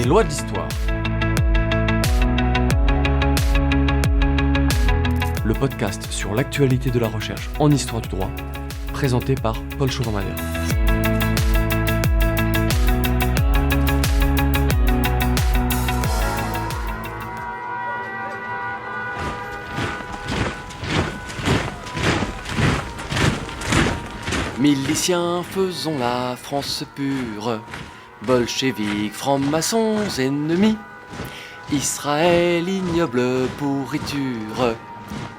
Les lois de l'histoire. Le podcast sur l'actualité de la recherche en histoire du droit, présenté par Paul Chauvin-Malher. Miliciens, faisons la France pure, bolcheviques, francs-maçons, ennemis, Israël, ignoble pourriture,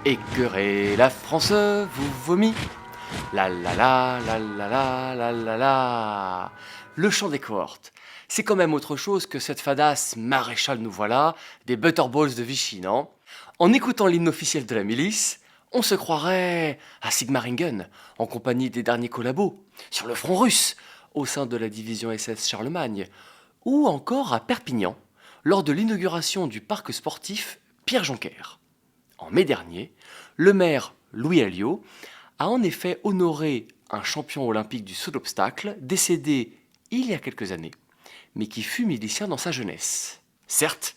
écœurez la France vous vomit. La la la la la la la la la. Le chant des cohortes, c'est quand même autre chose que cette fadasse maréchal nous voilà des Butterballs de Vichy, non? En écoutant l'hymne officiel de la milice, on se croirait à Sigmaringen, en compagnie des derniers collabos, sur le front russe, au sein de la division SS Charlemagne, ou encore à Perpignan, lors de l'inauguration du parc sportif Pierre Joncker. En mai dernier, le maire Louis Alliot a en effet honoré un champion olympique du saut d'obstacle, décédé il y a quelques années, mais qui fut milicien dans sa jeunesse. Certes,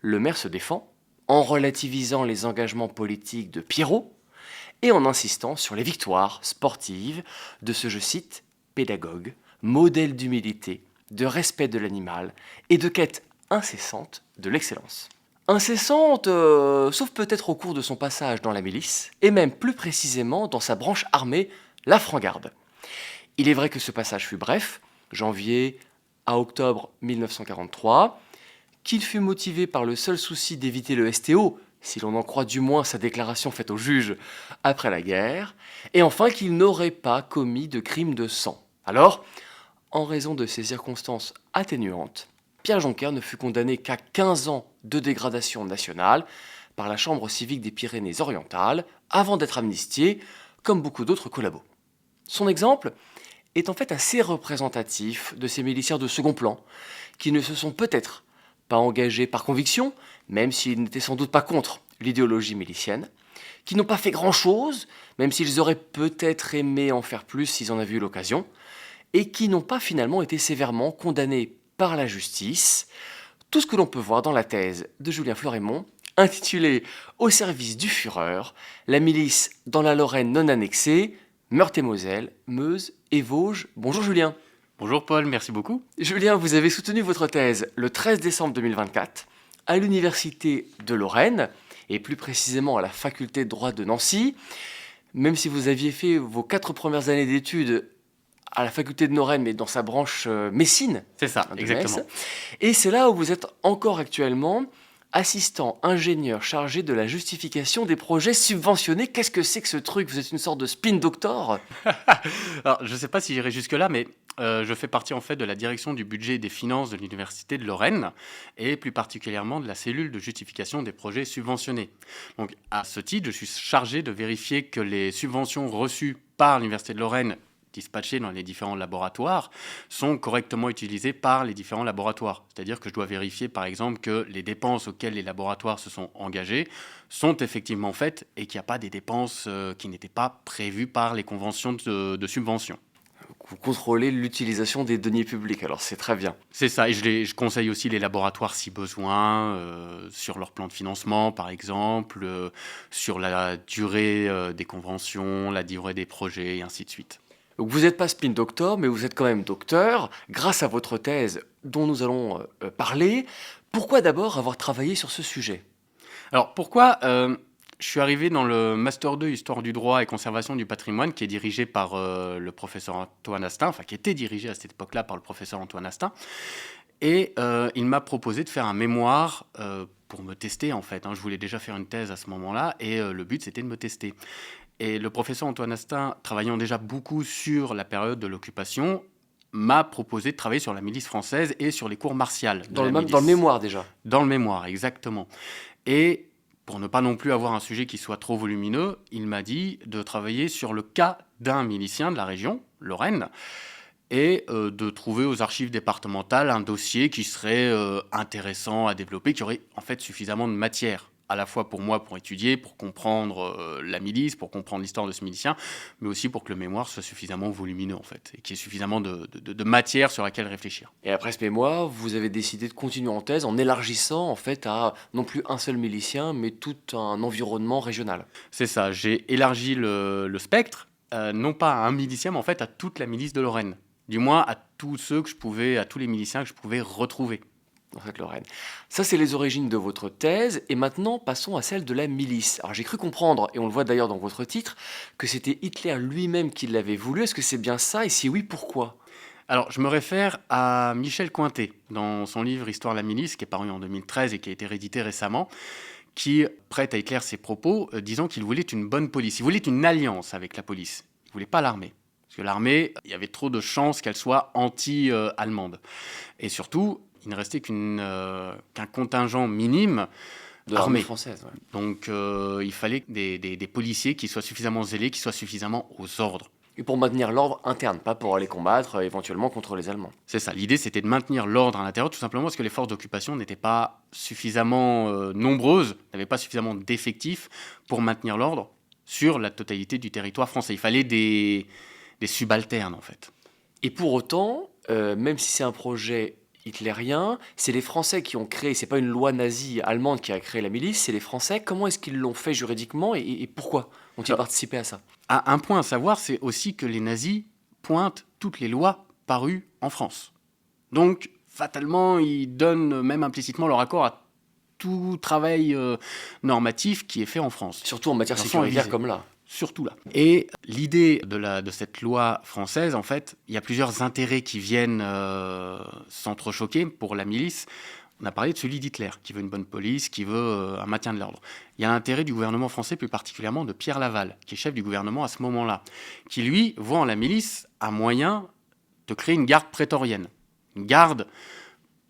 le maire se défend, en relativisant les engagements politiques de Pierrot et en insistant sur les victoires sportives de ce, je cite, pédagogue, modèle d'humilité, de respect de l'animal et de quête incessante de l'excellence. Incessante, sauf peut-être au cours de son passage dans la milice, et même plus précisément dans sa branche armée, la Franc-Garde. Il est vrai que ce passage fut bref, janvier à octobre 1943, qu'il fut motivé par le seul souci d'éviter le STO, si l'on en croit du moins sa déclaration faite au juge après la guerre, et enfin qu'il n'aurait pas commis de crime de sang. Alors, en raison de ces circonstances atténuantes, Pierre Joncker ne fut condamné qu'à 15 ans de dégradation nationale par la Chambre civique des Pyrénées-Orientales, avant d'être amnistié, comme beaucoup d'autres collabos. Son exemple est en fait assez représentatif de ces miliciens de second plan, qui ne se sont peut-être pas engagés par conviction, même s'ils n'étaient sans doute pas contre l'idéologie milicienne, qui n'ont pas fait grand-chose, même s'ils auraient peut-être aimé en faire plus s'ils en avaient eu l'occasion, et qui n'ont pas finalement été sévèrement condamnés par la justice. Tout ce que l'on peut voir dans la thèse de Julien Florémont, intitulée « Au service du Führer, la milice dans la Lorraine non annexée, Meurthe-et-Moselle, Meuse et Vosges ». Bonjour Julien. Bonjour Paul, merci beaucoup. Julien, vous avez soutenu votre thèse le 13 décembre 2024 à l'Université de Lorraine, et plus précisément à la faculté de droit de Nancy. Même si vous aviez fait vos 4 premières années d'études à la faculté de Lorraine, mais dans sa branche Messine. C'est ça, exactement. Metz. Et c'est là où vous êtes encore actuellement assistant ingénieur chargé de la justification des projets subventionnés. Qu'est-ce que c'est que ce truc? Vous êtes une sorte de spin doctor? Alors, je ne sais pas si j'irai jusque-là, mais je fais partie en fait de la direction du budget et des finances de l'Université de Lorraine, et plus particulièrement de la cellule de justification des projets subventionnés. Donc, à ce titre, je suis chargé de vérifier que les subventions reçues par l'Université de Lorraine, dispatchés dans les différents laboratoires, sont correctement utilisés par les différents laboratoires. C'est-à-dire que je dois vérifier, par exemple, que les dépenses auxquelles les laboratoires se sont engagés sont effectivement faites et qu'il n'y a pas des dépenses qui n'étaient pas prévues par les conventions de subvention. Vous contrôlez l'utilisation des deniers publics, alors c'est très bien. C'est ça, et je conseille aussi les laboratoires si besoin, sur leur plan de financement par exemple, sur la durée des conventions, la durée des projets et ainsi de suite. Donc vous n'êtes pas spin doctor, mais vous êtes quand même docteur, grâce à votre thèse dont nous allons parler. Pourquoi d'abord avoir travaillé sur ce sujet? Alors pourquoi je suis arrivé dans le Master 2 Histoire du droit et conservation du patrimoine, qui est dirigé par le professeur Antoine Astin, enfin qui était dirigé à cette époque-là par le professeur Antoine Astin, et il m'a proposé de faire un mémoire pour me tester en fait. Je voulais déjà faire une thèse à ce moment-là, et le but c'était de me tester. Et le professeur Antoine Astin, travaillant déjà beaucoup sur la période de l'occupation, m'a proposé de travailler sur la milice française et sur les cours martiales. Dans le mémoire déjà. Dans le mémoire, exactement. Et pour ne pas non plus avoir un sujet qui soit trop volumineux, il m'a dit de travailler sur le cas d'un milicien de la région, Lorraine, et de trouver aux archives départementales un dossier qui serait intéressant à développer, qui aurait en fait suffisamment de matière à la fois pour moi, pour étudier, pour comprendre la milice, pour comprendre l'histoire de ce milicien, mais aussi pour que le mémoire soit suffisamment volumineux, en fait, et qu'il y ait suffisamment de matière sur laquelle réfléchir. Et après ce mémoire, vous avez décidé de continuer en thèse en élargissant en fait à non plus un seul milicien, mais tout un environnement régional. C'est ça, j'ai élargi le spectre, non pas à un milicien, mais en fait à toute la milice de Lorraine. Du moins à tous les miliciens que je pouvais retrouver. Dans cette Lorraine. Ça, c'est les origines de votre thèse. Et maintenant, passons à celle de la milice. Alors, j'ai cru comprendre, et on le voit d'ailleurs dans votre titre, que c'était Hitler lui-même qui l'avait voulu. Est-ce que c'est bien ça? Et si oui, pourquoi? Alors, je me réfère à Michel Cointet, dans son livre Histoire de la milice, qui est paru en 2013 et qui a été réédité récemment, qui prête à Hitler ses propos, disant qu'il voulait une bonne police. Il voulait une alliance avec la police. Il ne voulait pas l'armée. Parce que l'armée, il y avait trop de chances qu'elle soit anti-allemande. Et surtout, il ne restait qu'un contingent minime De l'armée armé. française. Ouais. Donc, il fallait des policiers qui soient suffisamment zélés, qui soient suffisamment aux ordres. Et pour maintenir l'ordre interne, pas pour aller combattre éventuellement contre les Allemands. C'est ça. L'idée, c'était de maintenir l'ordre à l'intérieur, tout simplement parce que les forces d'occupation n'étaient pas suffisamment nombreuses, n'avaient pas suffisamment d'effectifs pour maintenir l'ordre sur la totalité du territoire français. Il fallait des subalternes, en fait. Et pour autant, même si c'est un projet hitlérien, c'est les Français qui ont créé, c'est pas une loi nazie allemande qui a créé la milice, c'est les Français. Comment est-ce qu'ils l'ont fait juridiquement et pourquoi ont-ils participé à ça? Un point à savoir, c'est aussi que les nazis pointent toutes les lois parues en France. Donc, fatalement, ils donnent même implicitement leur accord à tout travail normatif qui est fait en France. Surtout en matière Ils en sont sécuritaire avisés. comme là. Surtout là. Et l'idée de cette loi française, en fait, il y a plusieurs intérêts qui viennent s'entrechoquer pour la milice. On a parlé de celui d'Hitler, qui veut une bonne police, qui veut un maintien de l'ordre. Il y a l'intérêt du gouvernement français, plus particulièrement de Pierre Laval, qui est chef du gouvernement à ce moment-là, qui, lui, voit en la milice un moyen de créer une garde prétorienne. Une garde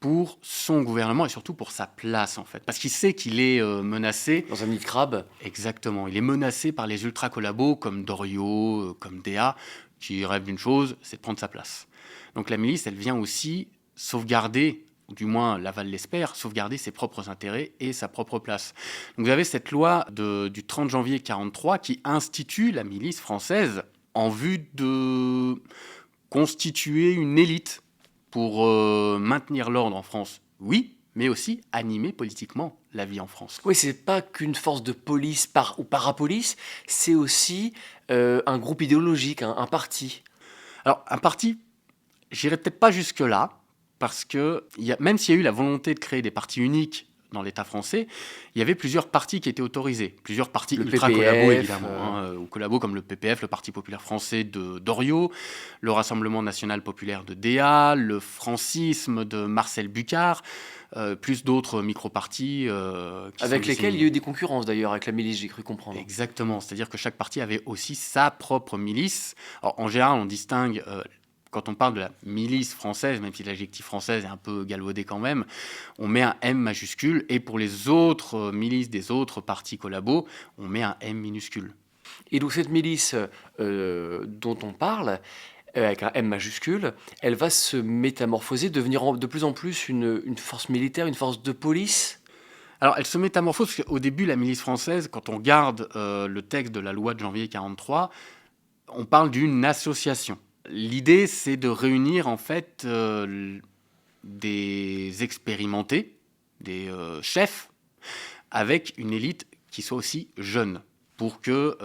pour son gouvernement et surtout pour sa place, en fait. Parce qu'il sait qu'il est menacé. Dans un nid de crabe. Exactement. Il est menacé par les ultra-collabos comme Doriot, comme Déa, qui rêvent d'une chose, c'est de prendre sa place. Donc la milice, elle vient aussi sauvegarder, ou du moins Laval l'espère, sauvegarder ses propres intérêts et sa propre place. Donc vous avez cette loi du 30 janvier 1943 qui institue la milice française en vue de constituer une élite pour maintenir l'ordre en France, oui, mais aussi animer politiquement la vie en France. Oui, c'est pas qu'une force de police ou parapolice, c'est aussi un groupe idéologique, un parti. Alors, un parti, j'irai peut-être pas jusque-là, parce que même s'il y a eu la volonté de créer des partis uniques dans l'État français, il y avait plusieurs partis qui étaient autorisés. Plusieurs partis ultra-collabos, évidemment, ou collabos comme le PPF, le Parti populaire français de Doriot, le Rassemblement national populaire de Déa, le francisme de Marcel Bucard, plus d'autres micro-partis. Avec lesquels il y a eu des concurrences d'ailleurs, avec la milice, j'ai cru comprendre. Exactement, c'est-à-dire que chaque parti avait aussi sa propre milice. Alors, en général, on distingue... quand on parle de la milice française, même si l'adjectif française est un peu galvaudé quand même, on met un M majuscule, et pour les autres milices des autres partis collabos, on met un M minuscule. Et donc cette milice dont on parle, avec un M majuscule, elle va se métamorphoser, devenir de plus en plus une force militaire, une force de police. Alors, elle se métamorphose, parce qu'au début, la milice française, quand on regarde le texte de la loi de janvier 1943, on parle d'une association. L'idée, c'est de réunir en fait des expérimentés, des chefs, avec une élite qui soit aussi jeune, pour que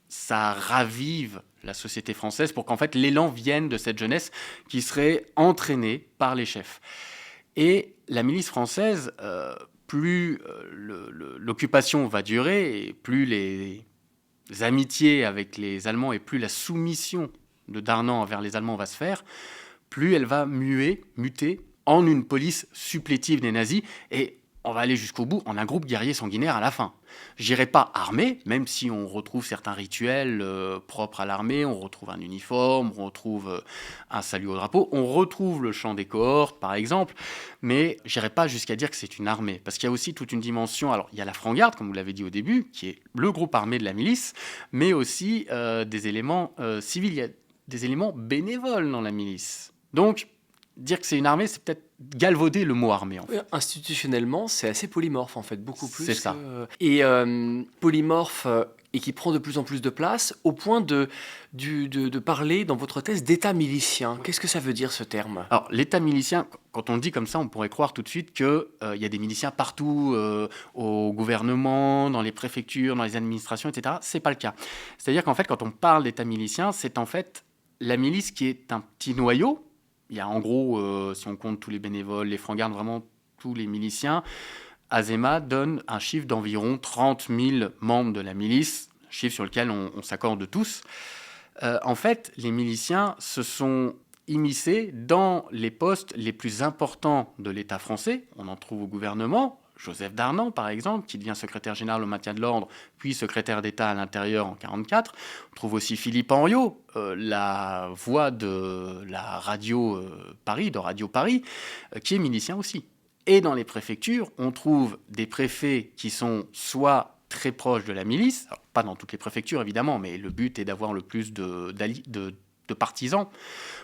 ça ravive la société française, pour qu'en fait l'élan vienne de cette jeunesse qui serait entraînée par les chefs. Et la milice française, plus l'occupation va durer, et plus les amitiés avec les Allemands et plus la soumission de Darnan envers les Allemands va se faire, plus elle va muter en une police supplétive des nazis, et on va aller jusqu'au bout en un groupe guerrier sanguinaire à la fin. J'irai pas armé, même si on retrouve certains rituels propres à l'armée, on retrouve un uniforme, on retrouve un salut au drapeau, on retrouve le chant des cohortes par exemple, mais j'irai pas jusqu'à dire que c'est une armée, parce qu'il y a aussi toute une dimension, alors il y a la franc-garde, comme vous l'avez dit au début, qui est le groupe armé de la milice, mais aussi des éléments civils, il y a des éléments bénévoles dans la milice. Donc, dire que c'est une armée, c'est peut-être galvauder le mot armée, en fait. Institutionnellement, c'est assez polymorphe en fait, beaucoup plus C'est ça. Et polymorphe et qui prend de plus en plus de place, au point de parler dans votre thèse d'état milicien. Qu'est-ce que ça veut dire ce terme? Alors, l'État milicien, quand on le dit comme ça, on pourrait croire tout de suite qu'il y a des miliciens partout, au gouvernement, dans les préfectures, dans les administrations, etc. C'est pas le cas. C'est-à-dire qu'en fait, quand on parle d'État milicien, c'est en fait la milice qui est un petit noyau. Il y a en gros, si on compte tous les bénévoles, les francs-gardes, vraiment tous les miliciens, Azéma donne un chiffre d'environ 30 000 membres de la milice, chiffre sur lequel on s'accorde tous. En fait, les miliciens se sont immiscés dans les postes les plus importants de l'État français. On en trouve au gouvernement. Joseph Darnan, par exemple, qui devient secrétaire général au maintien de l'ordre, puis secrétaire d'État à l'intérieur en 1944. On trouve aussi Philippe Henriot, la voix de la radio Paris, de Radio Paris, qui est milicien aussi. Et dans les préfectures, on trouve des préfets qui sont soit très proches de la milice, alors, pas dans toutes les préfectures évidemment, mais le but est d'avoir le plus de partisans.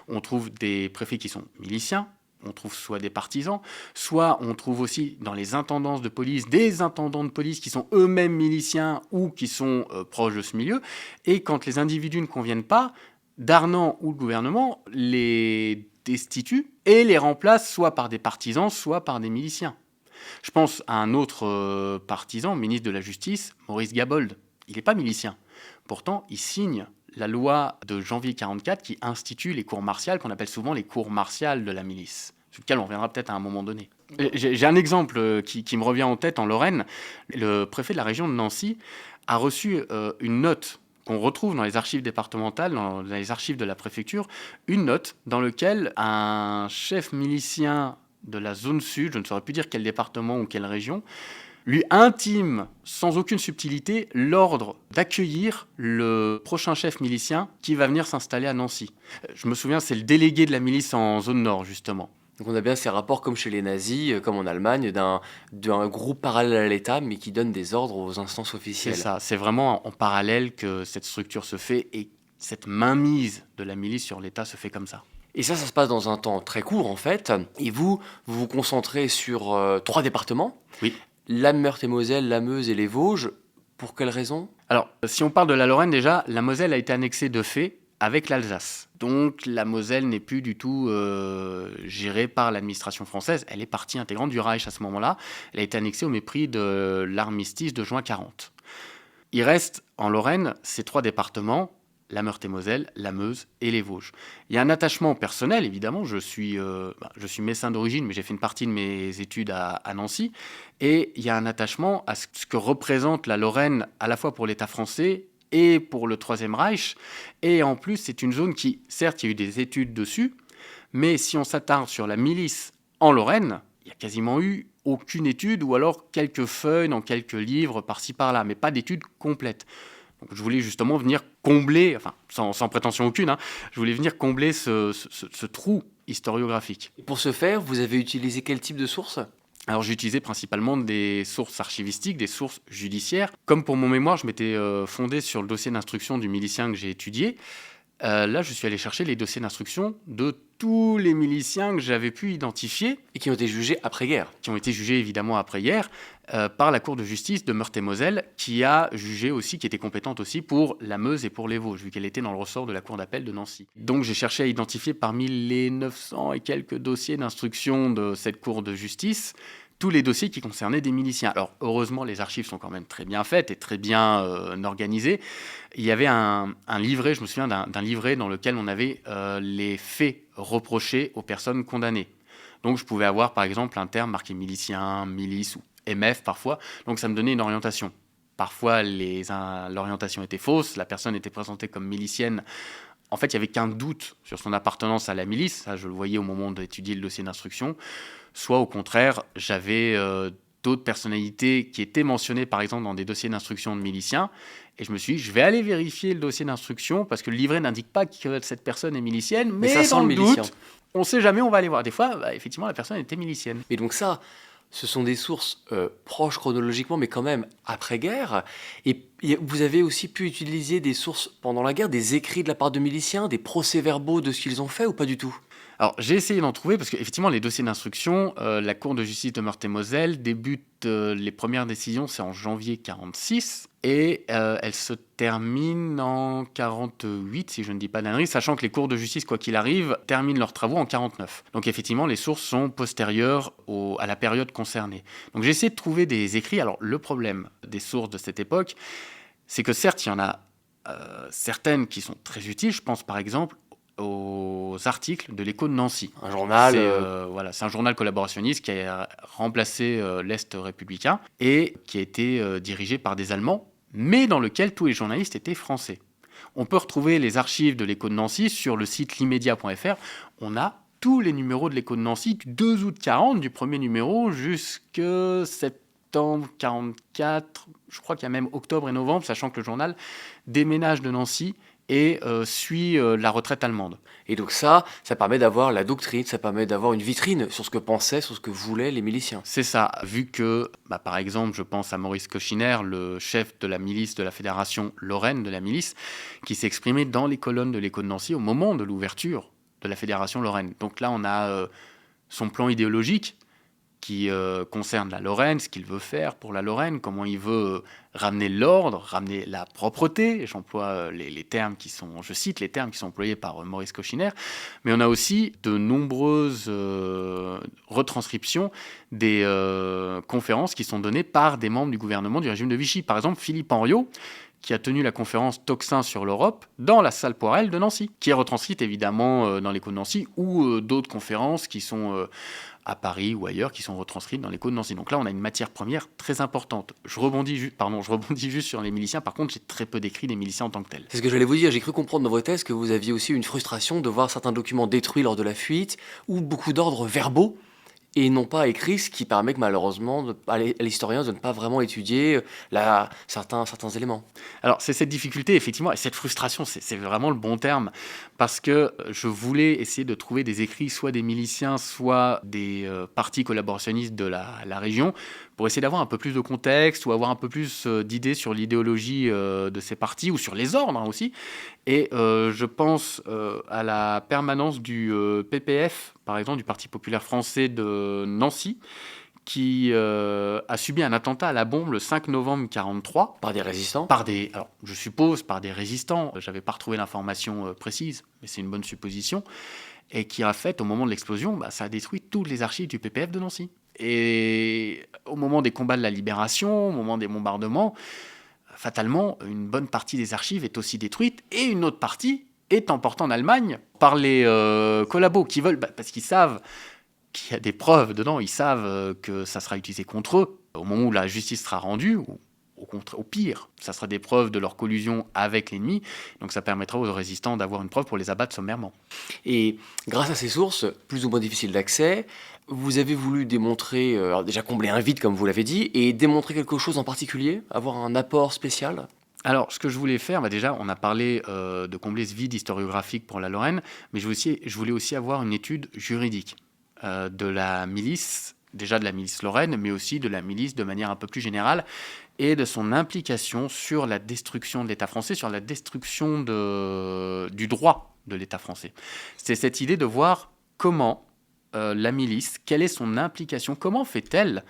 On trouve des préfets qui sont miliciens, on trouve soit des partisans, soit on trouve aussi dans les intendances de police des intendants de police qui sont eux-mêmes miliciens ou qui sont proches de ce milieu. Et quand les individus ne conviennent pas, Darnan ou le gouvernement les destitue et les remplace soit par des partisans, soit par des miliciens. Je pense à un autre partisan, ministre de la Justice, Maurice Gabold. Il n'est pas milicien. Pourtant, il signe la loi de janvier 1944 qui institue les cours martiales, qu'on appelle souvent les cours martiales de la milice, sur lequel on reviendra peut-être à un moment donné. J'ai un exemple qui me revient en tête en Lorraine. Le préfet de la région de Nancy a reçu une note qu'on retrouve dans les archives départementales, dans les archives de la préfecture, une note dans laquelle un chef milicien de la zone sud, je ne saurais plus dire quel département ou quelle région, lui intime sans aucune subtilité l'ordre d'accueillir le prochain chef milicien qui va venir s'installer à Nancy. Je me souviens, c'est le délégué de la milice en zone nord, justement. Donc on a bien ces rapports comme chez les nazis, comme en Allemagne, d'un groupe parallèle à l'État, mais qui donne des ordres aux instances officielles. C'est ça, c'est vraiment en parallèle que cette structure se fait et cette mainmise de la milice sur l'État se fait comme ça. Et ça se passe dans un temps très court en fait. Et vous vous concentrez sur 3 départements. Oui. La Meurthe-et-Moselle, la Meuse et les Vosges. Pour quelles raisons? Alors, si on parle de la Lorraine déjà, la Moselle a été annexée de fait avec l'Alsace. Donc la Moselle n'est plus du tout gérée par l'administration française. Elle est partie intégrante du Reich à ce moment-là. Elle a été annexée au mépris de l'armistice de juin 1940. Il reste en Lorraine ces 3 départements, la Meurthe-et-Moselle, la Meuse et les Vosges. Il y a un attachement personnel, évidemment. Je suis messin d'origine, mais j'ai fait une partie de mes études à Nancy. Et il y a un attachement à ce que représente la Lorraine, à la fois pour l'État français et pour le Troisième Reich. Et en plus, c'est une zone qui, certes, il y a eu des études dessus, mais si on s'attarde sur la milice en Lorraine, il n'y a quasiment eu aucune étude, ou alors quelques feuilles dans quelques livres par-ci par-là, mais pas d'études complètes. Donc, je voulais justement venir combler, enfin sans prétention aucune, je voulais venir combler ce trou historiographique. Et pour ce faire, vous avez utilisé quel type de sources? Alors j'ai utilisé principalement des sources archivistiques, des sources judiciaires. Comme pour mon mémoire, je m'étais fondé sur le dossier d'instruction du milicien que j'ai étudié. Là, je suis allé chercher les dossiers d'instruction de tous les miliciens que j'avais pu identifier. Et qui ont été jugés après-guerre. Qui ont été jugés évidemment après-guerre par la Cour de justice de Meurthe-et-Moselle, qui a jugé aussi, qui était compétente aussi pour la Meuse et pour les Vosges, vu qu'elle était dans le ressort de la Cour d'appel de Nancy. Donc j'ai cherché à identifier parmi les 900 et quelques dossiers d'instruction de cette Cour de justice, tous les dossiers qui concernaient des miliciens. Alors, heureusement, les archives sont quand même très bien faites et très bien organisées. Il y avait un livret, je me souviens d'un livret dans lequel on avait les faits reprochés aux personnes condamnées. Donc, je pouvais avoir, par exemple, un terme marqué milicien, milice ou MF parfois. Donc, ça me donnait une orientation. Parfois, l'orientation était fausse, la personne était présentée comme milicienne. En fait, il n'y avait qu'un doute sur son appartenance à la milice. Ça, je le voyais au moment d'étudier le dossier d'instruction. Soit au contraire, j'avais d'autres personnalités qui étaient mentionnées, par exemple, dans des dossiers d'instruction de miliciens. Et je me suis dit, je vais aller vérifier le dossier d'instruction, parce que le livret n'indique pas que cette personne est milicienne, mais ça sent dans le le milicien. doute, on ne sait jamais, on va aller voir. Des fois, effectivement, la personne était milicienne. Et donc ça, ce sont des sources proches chronologiquement, mais quand même après-guerre. Et vous avez aussi pu utiliser des sources pendant la guerre, des écrits de la part de miliciens, des procès-verbaux de ce qu'ils ont fait ou pas du tout? Alors, j'ai essayé d'en trouver parce qu'effectivement, les dossiers d'instruction, la Cour de justice de Meurthe-et-Moselle débute les premières décisions, c'est en janvier 46 et elle se termine en 48, si je ne dis pas d'annerie, sachant que les cours de justice, quoi qu'il arrive, terminent leurs travaux en 49. Donc, effectivement, les sources sont postérieures à la période concernée. Donc, j'ai essayé de trouver des écrits. Alors, le problème des sources de cette époque, c'est que certes, il y en a certaines qui sont très utiles. Je pense par exemple aux articles de l'Écho de Nancy. Un journal. Voilà, c'est un journal collaborationniste qui a remplacé l'Est républicain et qui a été dirigé par des Allemands, mais dans lequel tous les journalistes étaient français. On peut retrouver les archives de l'Écho de Nancy sur le site l'immédiat.fr. On a tous les numéros de l'Écho de Nancy du 2 août 40, du premier numéro, jusqu'à septembre 44. Je crois qu'il y a même octobre et novembre, sachant que le journal déménage de Nancy et suit la retraite allemande. Et donc ça permet d'avoir la doctrine, ça permet d'avoir une vitrine sur ce que pensaient, sur ce que voulaient les miliciens. C'est ça, vu que, par exemple, je pense à Maurice Koschiner, le chef de la milice de la Fédération Lorraine de la milice, qui s'est exprimé dans les colonnes de l'Écho de Nancy au moment de l'ouverture de la Fédération Lorraine. Donc là, on a son plan idéologique qui concerne la Lorraine, ce qu'il veut faire pour la Lorraine, comment il veut ramener l'ordre, ramener la propreté. J'emploie les termes qui sont, je cite les termes qui sont employés par Maurice Koschiner, mais on a aussi de nombreuses retranscriptions des conférences qui sont données par des membres du gouvernement du régime de Vichy. Par exemple, Philippe Henriot, qui a tenu la conférence Tocsin sur l'Europe dans la salle Poirel de Nancy, qui est retranscrite évidemment dans l'Écho de Nancy, ou d'autres conférences qui sont à Paris ou ailleurs, qui sont retranscrites dans l'Écho de Nancy. Donc là, on a une matière première très importante. Je rebondis juste sur les miliciens. Par contre, j'ai très peu décrit les miliciens en tant que tels. C'est ce que j'allais vous dire. J'ai cru comprendre dans vos thèses que vous aviez aussi une frustration de voir certains documents détruits lors de la fuite, ou beaucoup d'ordres verbaux, et non pas écrits, ce qui permet que malheureusement à l'historien de ne pas vraiment étudier certains éléments. Alors c'est cette difficulté effectivement, et cette frustration, c'est vraiment le bon terme, parce que je voulais essayer de trouver des écrits, soit des miliciens, soit des partis collaborationnistes de la région, pour essayer d'avoir un peu plus de contexte, ou avoir un peu plus d'idées sur l'idéologie de ces partis, ou sur les ordres aussi. Et je pense à la permanence du PPF, par exemple, du Parti populaire français de Nancy, qui a subi un attentat à la bombe le 5 novembre 1943. Par des résistants ? Alors, je suppose par des résistants. Je n'avais pas retrouvé l'information précise, mais c'est une bonne supposition. Et qui a fait, au moment de l'explosion, ça a détruit toutes les archives du PPF de Nancy. Et au moment des combats de la Libération, au moment des bombardements, fatalement, une bonne partie des archives est aussi détruite, et une autre partie est emportée en Allemagne par les collabos qui veulent, parce qu'ils savent qu'il y a des preuves dedans, ils savent que ça sera utilisé contre eux au moment où la justice sera rendue, ou au pire, ça sera des preuves de leur collusion avec l'ennemi, donc ça permettra aux résistants d'avoir une preuve pour les abattre sommairement. Et grâce à ces sources, plus ou moins difficiles d'accès, vous avez voulu démontrer, alors déjà combler un vide comme vous l'avez dit, et démontrer quelque chose en particulier, avoir un apport spécial ? Alors, ce que je voulais faire, déjà, on a parlé de combler ce vide historiographique pour la Lorraine, mais je voulais aussi avoir une étude juridique de la milice, déjà de la milice lorraine, mais aussi de la milice de manière un peu plus générale, et de son implication sur la destruction de l'État français, sur la destruction du droit de l'État français. C'est cette idée de voir comment la milice, quelle est son implication, comment fait-elle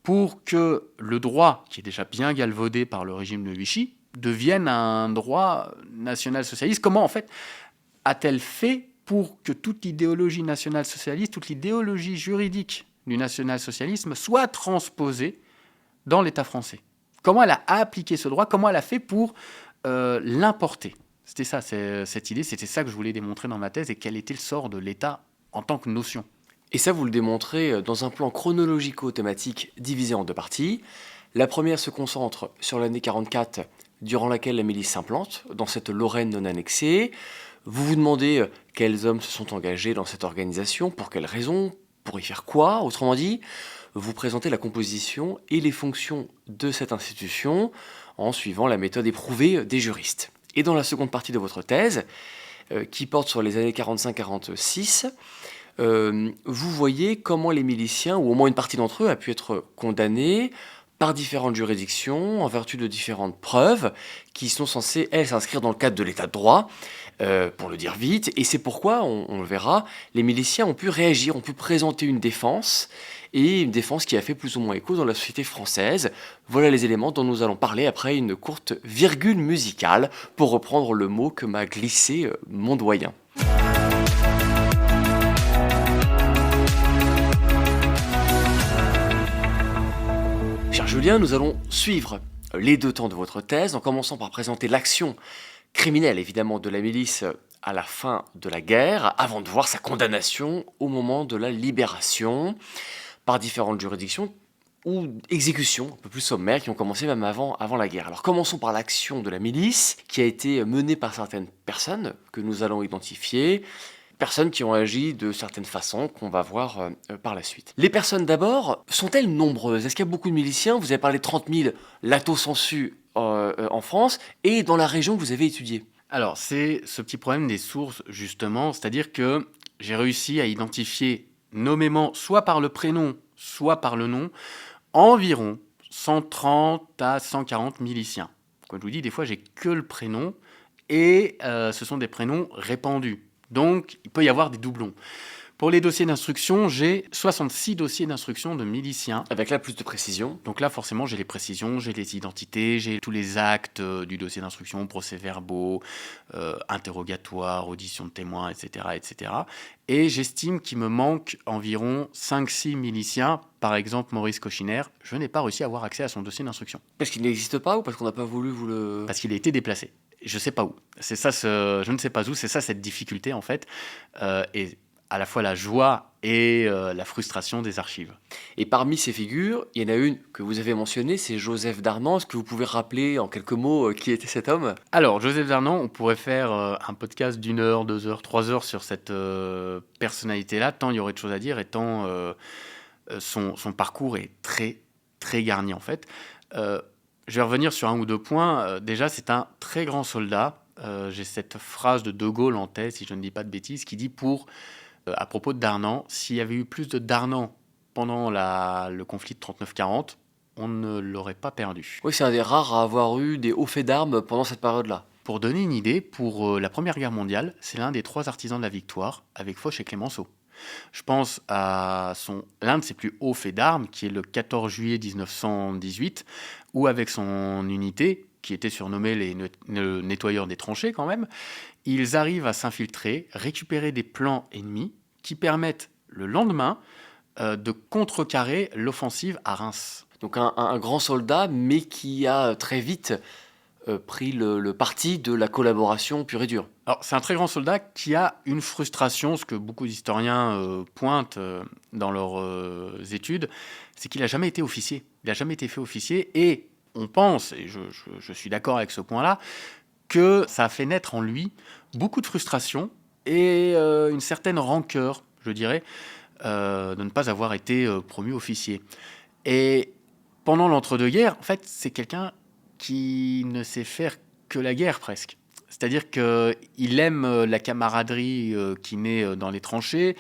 pour que le droit, qui est déjà bien galvaudé par le régime de Vichy, devienne un droit national-socialiste. Comment, en fait, a-t-elle fait pour que toute l'idéologie nationale-socialiste, toute l'idéologie juridique du national-socialisme soit transposée dans l'État français? Comment elle a appliqué ce droit? Comment elle a fait pour l'importer? C'était ça, cette idée, c'était ça que je voulais démontrer dans ma thèse, et quel était le sort de l'État en tant que notion. Et ça, vous le démontrez dans un plan chronologico-thématique divisé en deux parties. La première se concentre sur l'année 44, durant laquelle la milice s'implante, dans cette Lorraine non annexée. Vous vous demandez quels hommes se sont engagés dans cette organisation, pour quelles raisons, pour y faire quoi, autrement dit. Vous présentez la composition et les fonctions de cette institution en suivant la méthode éprouvée des juristes. Et dans la seconde partie de votre thèse, qui porte sur les années 45-46, vous voyez comment les miliciens, ou au moins une partie d'entre eux, a pu être condamnés par différentes juridictions, en vertu de différentes preuves, qui sont censées, elles, s'inscrire dans le cadre de l'état de droit, pour le dire vite, et c'est pourquoi, on le verra, les miliciens ont pu réagir, ont pu présenter une défense, et une défense qui a fait plus ou moins écho dans la société française. Voilà les éléments dont nous allons parler après une courte virgule musicale, pour reprendre le mot que m'a glissé mon doyen. Cher Julien, nous allons suivre les deux temps de votre thèse, en commençant par présenter l'action criminelle, évidemment, de la milice à la fin de la guerre, avant de voir sa condamnation au moment de la libération, par différentes juridictions ou exécutions un peu plus sommaires qui ont commencé même avant la guerre. Alors commençons par l'action de la milice, qui a été menée par certaines personnes que nous allons identifier, personnes qui ont agi de certaines façons qu'on va voir par la suite. Les personnes d'abord, sont-elles nombreuses? Est-ce qu'il y a beaucoup de miliciens? Vous avez parlé de 30 000 lato sensu en France, et dans la région que vous avez étudiée. Alors, c'est ce petit problème des sources, justement, c'est-à-dire que j'ai réussi à identifier nommément, soit par le prénom, soit par le nom, environ 130 à 140 miliciens. Comme je vous dis, des fois, j'ai que le prénom, et ce sont des prénoms répandus. Donc, il peut y avoir des doublons. Pour les dossiers d'instruction, j'ai 66 dossiers d'instruction de miliciens. Avec là plus de précision. Donc là, forcément, j'ai les précisions, j'ai les identités, j'ai tous les actes du dossier d'instruction, procès-verbaux, interrogatoires, audition de témoins, etc., etc. Et j'estime qu'il me manque environ 5-6 miliciens. Par exemple, Maurice Cochiner, je n'ai pas réussi à avoir accès à son dossier d'instruction. Parce qu'il n'existe pas ou parce qu'on n'a pas voulu vous le... Parce qu'il a été déplacé. Je ne sais pas où. C'est ça, je ne sais pas où. C'est ça, cette difficulté, en fait. Et à la fois la joie et la frustration des archives. Et parmi ces figures, il y en a une que vous avez mentionnée, c'est Joseph Darnan. Est-ce que vous pouvez rappeler en quelques mots qui était cet homme? Alors, Joseph Darnan, on pourrait faire un podcast d'1 heure, 2 heures, 3 heures sur cette personnalité-là, tant il y aurait de choses à dire et tant son parcours est très, très garni, en fait. Je vais revenir sur un ou deux points. Déjà, c'est un très grand soldat. J'ai cette phrase de De Gaulle en tête, si je ne dis pas de bêtises, qui dit à propos de Darnan, s'il y avait eu plus de Darnan pendant le conflit de 39-40, on ne l'aurait pas perdu. Oui, c'est un des rares à avoir eu des hauts faits d'armes pendant cette période-là. Pour donner une idée, pour la Première Guerre mondiale, c'est l'un des 3 artisans de la victoire, avec Foch et Clémenceau. Je pense à l'un de ses plus hauts faits d'armes, qui est le 14 juillet 1918, où avec son unité, qui était surnommée les nettoyeurs des tranchées quand même, ils arrivent à s'infiltrer, récupérer des plans ennemis qui permettent le lendemain de contrecarrer l'offensive à Reims. Donc un grand soldat, mais qui a très vite pris le parti de la collaboration pure et dure. Alors, c'est un très grand soldat qui a une frustration, ce que beaucoup d'historiens pointent dans leurs études, c'est qu'il n'a jamais été officier. Il n'a jamais été fait officier, et on pense, et je suis d'accord avec ce point-là, que ça a fait naître en lui beaucoup de frustration et une certaine rancœur, je dirais, de ne pas avoir été promu officier. Et pendant l'entre-deux-guerres, en fait, c'est quelqu'un qui ne sait faire que la guerre, presque. C'est-à-dire qu'il aime la camaraderie qui naît dans les tranchées,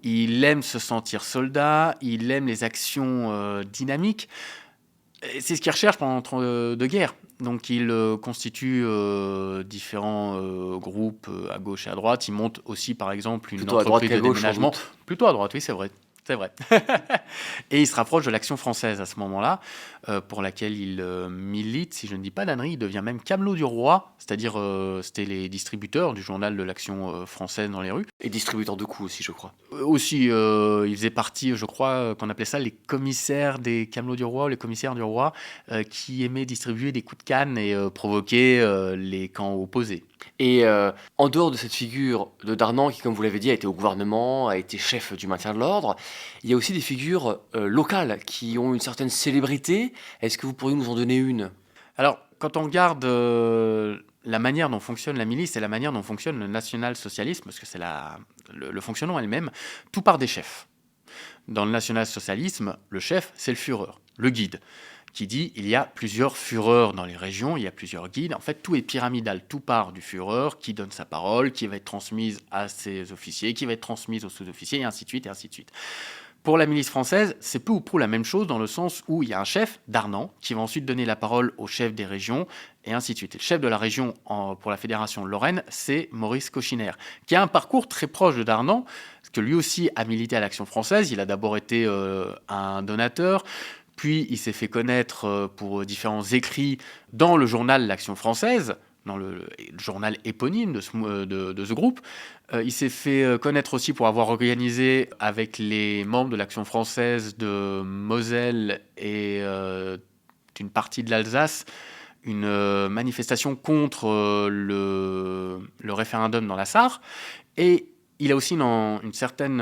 il aime se sentir soldat, il aime les actions dynamiques. Et c'est ce qu'il recherche pendant l'entre-deux-guerres. Donc il constitue différents groupes à gauche et à droite. Il monte aussi, par exemple, une Plutôt à droite entreprise qu'à de gauche, déménagement. sans doute. Plutôt à droite, oui, c'est vrai. C'est vrai. Et il se rapproche de l'Action française à ce moment-là, pour laquelle il milite, si je ne dis pas d'ânerie. Il devient même camelot du roi, c'est-à-dire c'était les distributeurs du journal de l'Action française dans les rues. Et distributeur de coups aussi, je crois. Aussi, il faisait partie, je crois, qu'on appelait ça les commissaires des camelots du roi, ou les commissaires du roi, qui aimaient distribuer des coups de canne et provoquer les camps opposés. Et en dehors de cette figure de Darnan, qui, comme vous l'avez dit, a été au gouvernement, a été chef du maintien de l'ordre, il y a aussi des figures locales qui ont une certaine célébrité. Est-ce que vous pourriez nous en donner une? Alors, quand on regarde la manière dont fonctionne la milice et la manière dont fonctionne le national-socialisme, parce que c'est le fonctionnement elle-même, tout part des chefs. Dans le national-socialisme, le chef, c'est le Führer, le guide, qui dit il y a plusieurs Führers dans les régions, il y a plusieurs guides. En fait, tout est pyramidal. Tout part du Führer qui donne sa parole, qui va être transmise à ses officiers, qui va être transmise aux sous-officiers, et ainsi de suite, et ainsi de suite. Pour la milice française, c'est peu ou prou la même chose dans le sens où il y a un chef, Darnan, qui va ensuite donner la parole au chef des régions, et ainsi de suite. Et le chef de la région pour la Fédération Lorraine, c'est Maurice Cochiner, qui a un parcours très proche de Darnan, parce que lui aussi a milité à l'Action française. Il a d'abord été un donateur, puis il s'est fait connaître pour différents écrits dans le journal L'Action française, dans le journal éponyme de ce groupe. Il s'est fait connaître aussi pour avoir organisé avec les membres de l'Action française de Moselle et d'une partie de l'Alsace une manifestation contre le référendum dans la Sarre. Et il a aussi une certaine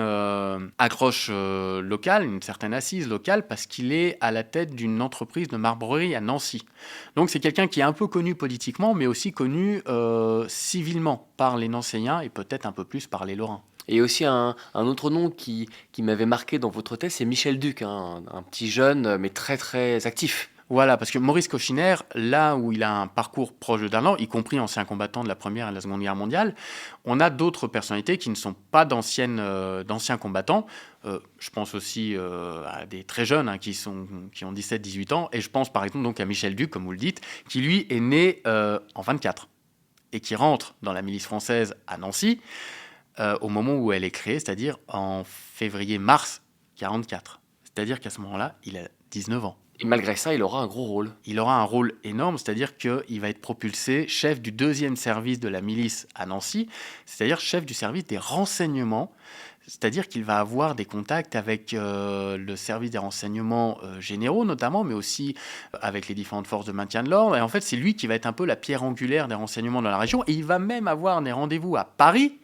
accroche locale, une certaine assise locale, parce qu'il est à la tête d'une entreprise de marbrerie à Nancy. Donc c'est quelqu'un qui est un peu connu politiquement, mais aussi connu civilement par les Nancéiens et peut-être un peu plus par les Lorrains. Et aussi un autre nom qui m'avait marqué dans votre thèse, c'est Michel Duc, hein, un petit jeune, mais très très actif. Voilà, parce que Maurice Cochiner, là où il a un parcours proche de Darlan, y compris ancien combattant de la Première et de la Seconde Guerre mondiale, on a d'autres personnalités qui ne sont pas d'anciens combattants. Je pense aussi à des très jeunes hein, qui ont 17-18 ans, et je pense par exemple donc à Michel Duc, comme vous le dites, qui lui est né en 24 et qui rentre dans la milice française à Nancy au moment où elle est créée, c'est-à-dire en février-mars 44. C'est-à-dire qu'à ce moment-là, il a 19 ans. Et malgré ça, il aura un gros rôle. Il aura un rôle énorme, c'est-à-dire qu'il va être propulsé chef du 2e service de la milice à Nancy, c'est-à-dire chef du service des renseignements, c'est-à-dire qu'il va avoir des contacts avec le service des renseignements généraux notamment, mais aussi avec les différentes forces de maintien de l'ordre. Et en fait, c'est lui qui va être un peu la pierre angulaire des renseignements dans la région. Et il va même avoir des rendez-vous à Paris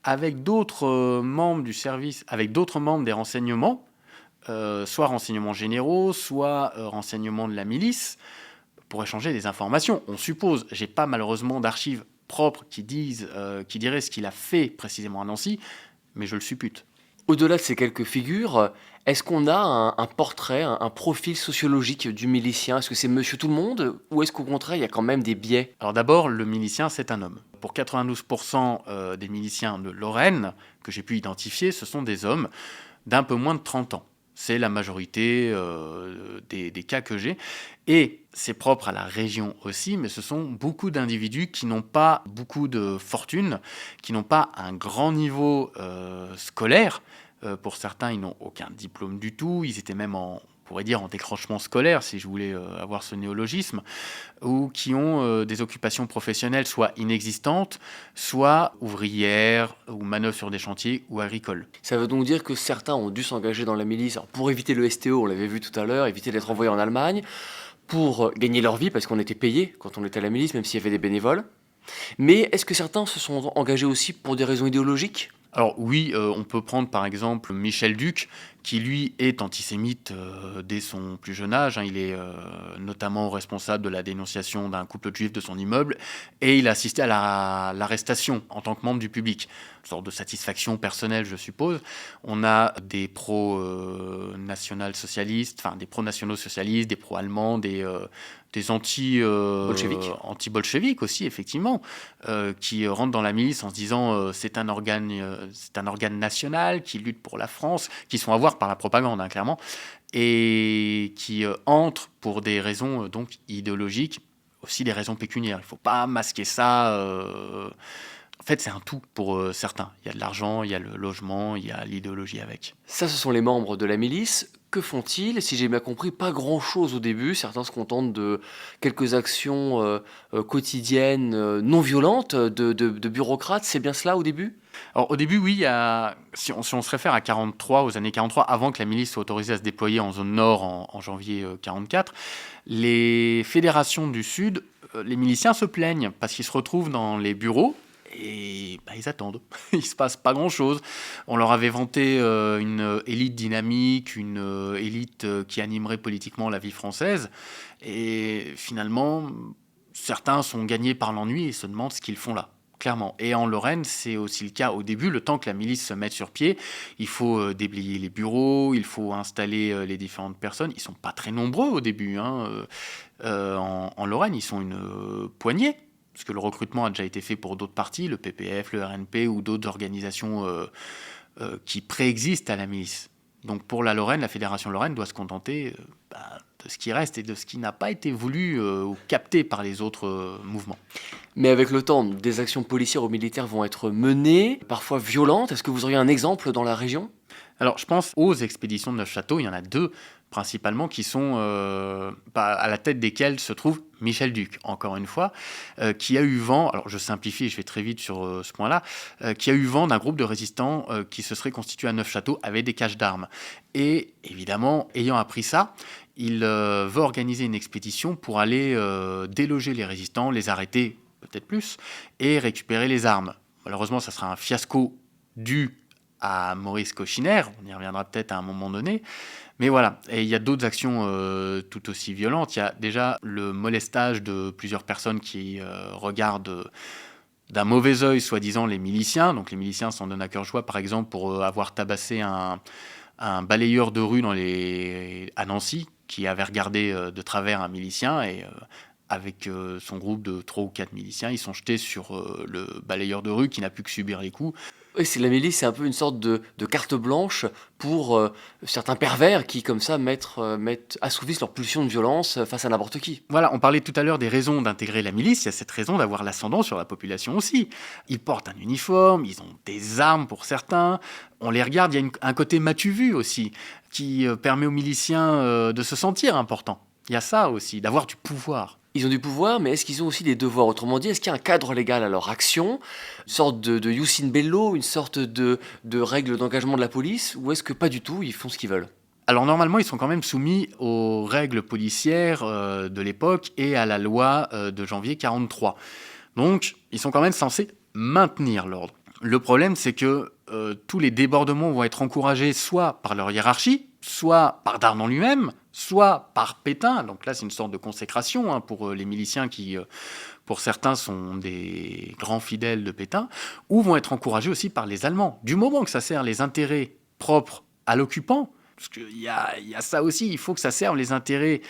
avec d'autres membres du service, avec d'autres membres des renseignements, soit renseignements généraux, soit renseignements de la milice, pour échanger des informations. On suppose, j'ai pas malheureusement d'archives propres qui diraient ce qu'il a fait précisément à Nancy, mais je le suppute. Au-delà de ces quelques figures, est-ce qu'on a un portrait, un profil sociologique du milicien? Est-ce que c'est monsieur tout le monde ou est-ce qu'au contraire, il y a quand même des biais? Alors d'abord, le milicien, c'est un homme. Pour 92% des miliciens de Lorraine que j'ai pu identifier, ce sont des hommes d'un peu moins de 30 ans. C'est la majorité des cas que j'ai. Et c'est propre à la région aussi, mais ce sont beaucoup d'individus qui n'ont pas beaucoup de fortune, qui n'ont pas un grand niveau scolaire. Pour certains, ils n'ont aucun diplôme du tout. Ils étaient même on pourrait dire en décrochement scolaire, si je voulais avoir ce néologisme, ou qui ont des occupations professionnelles soit inexistantes, soit ouvrières, ou manœuvres sur des chantiers, ou agricoles. Ça veut donc dire que certains ont dû s'engager dans la milice alors, pour éviter le STO, on l'avait vu tout à l'heure, éviter d'être envoyés en Allemagne, pour gagner leur vie, parce qu'on était payé quand on était à la milice, même s'il y avait des bénévoles. Mais est-ce que certains se sont engagés aussi pour des raisons idéologiques? Alors oui, on peut prendre par exemple Michel Duc, qui lui est antisémite dès son plus jeune âge. Hein. Il est notamment responsable de la dénonciation d'un couple de juifs de son immeuble, et il a assisté à l'arrestation en tant que membre du public. Une sorte de satisfaction personnelle, je suppose. On a des pro-national-socialistes, enfin des pro-nationaux-socialistes, des pro-allemands, des anti-bolcheviques aussi, effectivement, qui rentrent dans la milice en se disant c'est un organe national qui lutte pour la France, qui sont à voir par la propagande, hein, clairement, et qui entrent pour des raisons donc idéologiques, aussi des raisons pécuniaires. Il ne faut pas masquer ça. En fait, c'est un tout pour certains. Il y a de l'argent, il y a le logement, il y a l'idéologie avec. Ça, ce sont les membres de la milice. Que font-ils? Si j'ai bien compris, pas grand-chose au début. Certains se contentent de quelques actions quotidiennes non violentes de bureaucrates. C'est bien cela au début? Alors au début, oui, si on se réfère à 43, aux années 43, avant que la milice soit autorisée à se déployer en zone nord en janvier 44, les fédérations du Sud, les miliciens se plaignent parce qu'ils se retrouvent dans les bureaux et ils attendent. Il se passe pas grand-chose. On leur avait vanté une élite dynamique, une élite qui animerait politiquement la vie française, et finalement, certains sont gagnés par l'ennui et se demandent ce qu'ils font là. Clairement. Et en Lorraine, c'est aussi le cas au début. Le temps que la milice se mette sur pied, il faut déblayer les bureaux, il faut installer les différentes personnes. Ils ne sont pas très nombreux au début. Hein. En Lorraine, ils sont une poignée, parce que le recrutement a déjà été fait pour d'autres partis, le PPF, le RNP ou d'autres organisations qui préexistent à la milice. Donc pour la Lorraine, la Fédération Lorraine doit se contenter de ce qui reste et de ce qui n'a pas été voulu ou capté par les autres mouvements. Mais avec le temps, des actions policières ou militaires vont être menées, parfois violentes. Est-ce que vous auriez un exemple dans la région ? Alors je pense aux expéditions de Neufchâteau, il y en a deux principalement qui sont à la tête desquelles se trouve Michel Duc, encore une fois, qui a eu vent, alors je simplifie, je vais très vite sur ce point-là, qui a eu vent d'un groupe de résistants qui se serait constitué à Neufchâteau avec des caches d'armes. Et évidemment, ayant appris ça, il veut organiser une expédition pour aller déloger les résistants, les arrêter peut-être plus, et récupérer les armes. Malheureusement, ça sera un fiasco dû à Maurice Cochiner, on y reviendra peut-être à un moment donné, mais voilà, et il y a d'autres actions tout aussi violentes. Il y a déjà le molestage de plusieurs personnes qui regardent d'un mauvais œil, soi-disant, les miliciens. Donc les miliciens s'en donnent à cœur joie, par exemple, pour avoir tabassé un balayeur de rue à Nancy, qui avait regardé de travers un milicien, et avec son groupe de 3 ou 4 miliciens, ils sont jetés sur le balayeur de rue qui n'a pu que subir les coups. Oui, c'est la milice, c'est un peu une sorte de carte blanche pour certains pervers qui, comme ça, assouvissent leur pulsion de violence face à n'importe qui. Voilà, on parlait tout à l'heure des raisons d'intégrer la milice. Il y a cette raison d'avoir l'ascendant sur la population aussi. Ils portent un uniforme, ils ont des armes pour certains. On les regarde, il y a un côté m'as-tu vu aussi, qui permet aux miliciens de se sentir importants. Il y a ça aussi, d'avoir du pouvoir. Ils ont du pouvoir, mais est-ce qu'ils ont aussi des devoirs ? Autrement dit, est-ce qu'il y a un cadre légal à leur action ? Une sorte de ius in bello, une sorte de règle d'engagement de la police ? Ou est-ce que pas du tout, ils font ce qu'ils veulent ? Alors normalement, ils sont quand même soumis aux règles policières de l'époque et à la loi de janvier 1943. Donc, ils sont quand même censés maintenir l'ordre. Le problème, c'est que tous les débordements vont être encouragés soit par leur hiérarchie, soit par Darnan lui-même, soit par Pétain. Donc là, c'est une sorte de consécration pour les miliciens qui, pour certains, sont des grands fidèles de Pétain, ou vont être encouragés aussi par les Allemands. Du moment que ça sert les intérêts propres à l'occupant, parce qu'il y a ça aussi, il faut que ça serve les intérêts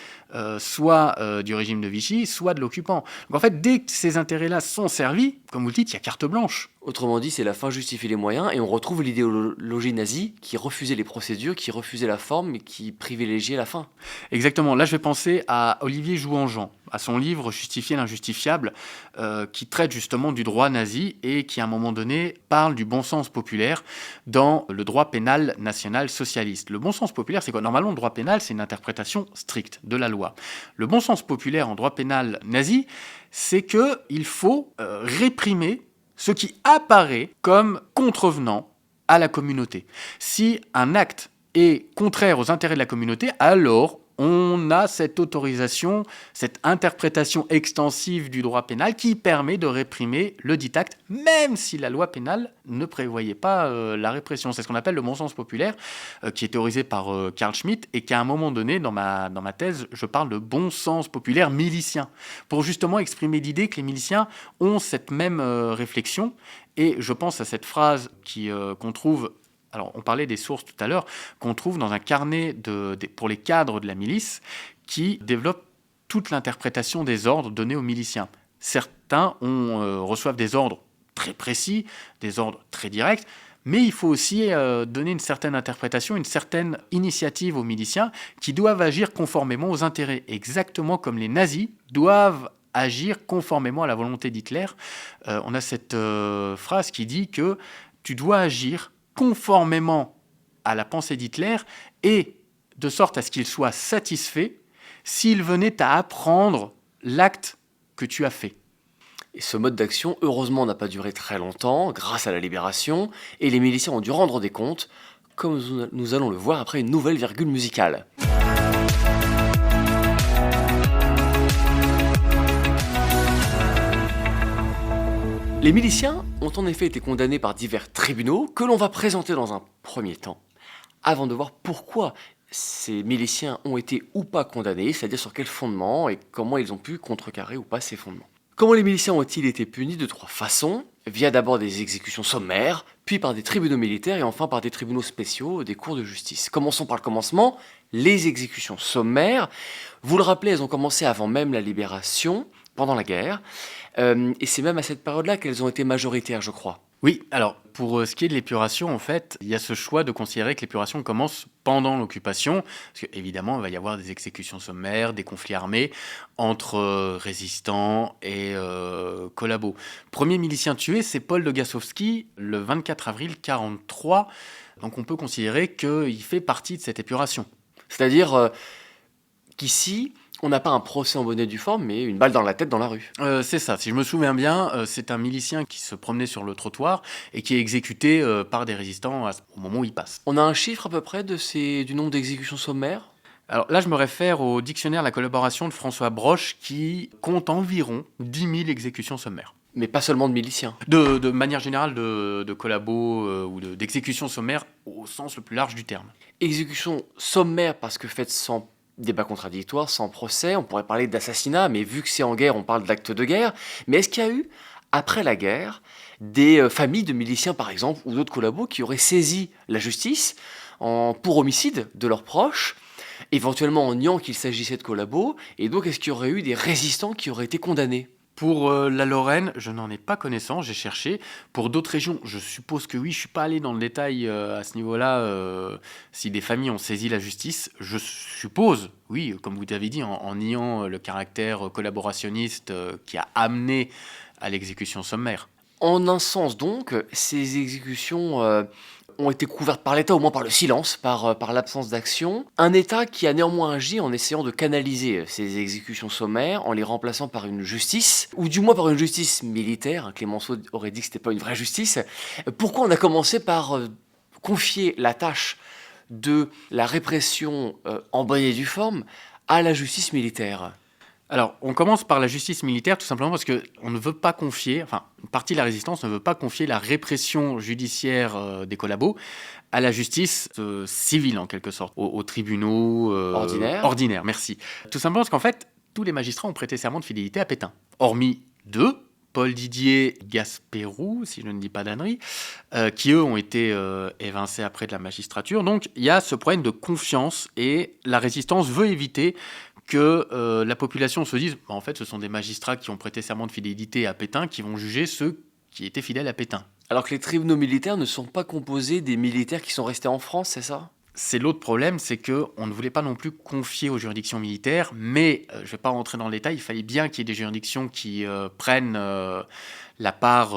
soit du régime de Vichy, soit de l'occupant. Donc en fait, dès que ces intérêts-là sont servis, comme vous le dites, il y a carte blanche. Autrement dit, c'est la fin justifie les moyens, et on retrouve l'idéologie nazie qui refusait les procédures, qui refusait la forme, et qui privilégiait la fin. Exactement. Là, je vais penser à Olivier Jouan-Jean, à son livre Justifier l'injustifiable, qui traite justement du droit nazi et qui, à un moment donné, parle du bon sens populaire dans le droit pénal national socialiste. Le bon sens populaire, c'est quoi ? Normalement, le droit pénal, c'est une interprétation stricte de la loi. Le bon sens populaire en droit pénal nazi, c'est qu'il faut réprimer ce qui apparaît comme contrevenant à la communauté. Si un acte est contraire aux intérêts de la communauté, alors on a cette autorisation, cette interprétation extensive du droit pénal qui permet de réprimer le dit acte, même si la loi pénale ne prévoyait pas la répression. C'est ce qu'on appelle le bon sens populaire, qui est théorisé par Carl Schmitt, et qu'à un moment donné, dans ma thèse, je parle de bon sens populaire milicien, pour justement exprimer l'idée que les miliciens ont cette même réflexion. Et je pense à cette phrase qu'on trouve... Alors, on parlait des sources tout à l'heure, qu'on trouve dans un carnet pour les cadres de la milice, qui développe toute l'interprétation des ordres donnés aux miliciens. Certains reçoivent des ordres très précis, des ordres très directs, mais il faut aussi donner une certaine interprétation, une certaine initiative aux miliciens qui doivent agir conformément aux intérêts, exactement comme les nazis doivent agir conformément à la volonté d'Hitler. On a cette phrase qui dit que tu dois agir conformément à la pensée d'Hitler et de sorte à ce qu'il soit satisfait s'il venait à apprendre l'acte que tu as fait. Et ce mode d'action, heureusement, n'a pas duré très longtemps, grâce à la Libération, et les miliciens ont dû rendre des comptes, comme nous allons le voir après une nouvelle virgule musicale. Les miliciens ont en effet été condamnés par divers tribunaux que l'on va présenter dans un premier temps, avant de voir pourquoi ces miliciens ont été ou pas condamnés, c'est-à-dire sur quel fondement et comment ils ont pu contrecarrer ou pas ces fondements. Comment les miliciens ont-ils été punis de 3 façons ? Via d'abord des exécutions sommaires, puis par des tribunaux militaires et enfin par des tribunaux spéciaux, des cours de justice. Commençons par le commencement, les exécutions sommaires. Vous le rappelez, elles ont commencé avant même la Libération, pendant la guerre, et c'est même à cette période-là qu'elles ont été majoritaires, je crois. Oui, alors pour ce qui est de l'épuration, en fait, il y a ce choix de considérer que l'épuration commence pendant l'occupation, parce qu'évidemment, il va y avoir des exécutions sommaires, des conflits armés entre résistants et collabos. Premier milicien tué, c'est Paul de Gassowski, le 24 avril 1943, donc on peut considérer qu'il fait partie de cette épuration. C'est-à-dire qu'ici, on n'a pas un procès en bonne et due forme, mais une balle dans la tête dans la rue. C'est ça, si je me souviens bien, c'est un milicien qui se promenait sur le trottoir et qui est exécuté par des résistants au moment où il passe. On a un chiffre à peu près du nombre d'exécutions sommaires? Alors là, je me réfère au dictionnaire La collaboration de François Broche qui compte environ 10 000 exécutions sommaires. Mais pas seulement de miliciens. De manière générale, de collabos ou d'exécutions sommaires au sens le plus large du terme. Exécution sommaire parce que faite sans débat contradictoire, sans procès, on pourrait parler d'assassinat, mais vu que c'est en guerre, on parle d'acte de guerre. Mais est-ce qu'il y a eu, après la guerre, des familles de miliciens, par exemple, ou d'autres collabos qui auraient saisi la justice pour homicide de leurs proches, éventuellement en niant qu'il s'agissait de collabos, et donc est-ce qu'il y aurait eu des résistants qui auraient été condamnés? Pour la Lorraine, je n'en ai pas connaissance, j'ai cherché. Pour d'autres régions, je suppose que oui, je ne suis pas allé dans le détail à ce niveau-là, si des familles ont saisi la justice. Je suppose, oui, comme vous l'avez dit, en niant le caractère collaborationniste qui a amené à l'exécution sommaire. En un sens donc, ces exécutions ont été couvertes par l'État, au moins par le silence, par l'absence d'action. Un État qui a néanmoins agi en essayant de canaliser ces exécutions sommaires, en les remplaçant par une justice, ou du moins par une justice militaire. Clémenceau aurait dit que c'était pas une vraie justice. Pourquoi on a commencé par confier la tâche de la répression en bonne et due forme à la justice militaire? Alors, on commence par la justice militaire tout simplement parce qu'on ne veut pas confier, enfin, une partie de la résistance ne veut pas confier la répression judiciaire des collabos à la justice civile en quelque sorte, aux tribunaux ordinaires, merci. Tout simplement parce qu'en fait, tous les magistrats ont prêté serment de fidélité à Pétain, hormis deux. Paul Didier Gasperou, si je ne dis pas d'ânerie, qui eux ont été évincés après de la magistrature. Donc il y a ce problème de confiance et la résistance veut éviter que la population se dise en fait ce sont des magistrats qui ont prêté serment de fidélité à Pétain qui vont juger ceux qui étaient fidèles à Pétain. Alors que les tribunaux militaires ne sont pas composés des militaires qui sont restés en France, c'est ça? C'est l'autre problème, c'est qu'on ne voulait pas non plus confier aux juridictions militaires, mais je ne vais pas rentrer dans le détail, il fallait bien qu'il y ait des juridictions qui prennent la part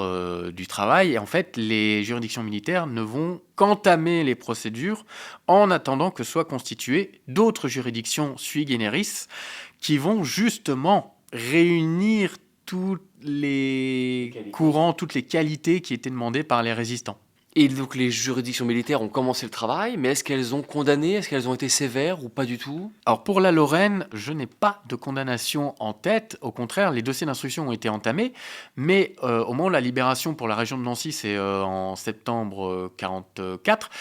du travail. Et en fait, les juridictions militaires ne vont qu'entamer les procédures en attendant que soient constituées d'autres juridictions sui generis qui vont justement réunir tous les courants, toutes les qualités qui étaient demandées par les résistants. Et donc les juridictions militaires ont commencé le travail, mais est-ce qu'elles ont condamné? Est-ce qu'elles ont été sévères ou pas du tout? Alors pour la Lorraine, je n'ai pas de condamnation en tête. Au contraire, les dossiers d'instruction ont été entamés. Mais au moment de la libération pour la région de Nancy, c'est en septembre 1944,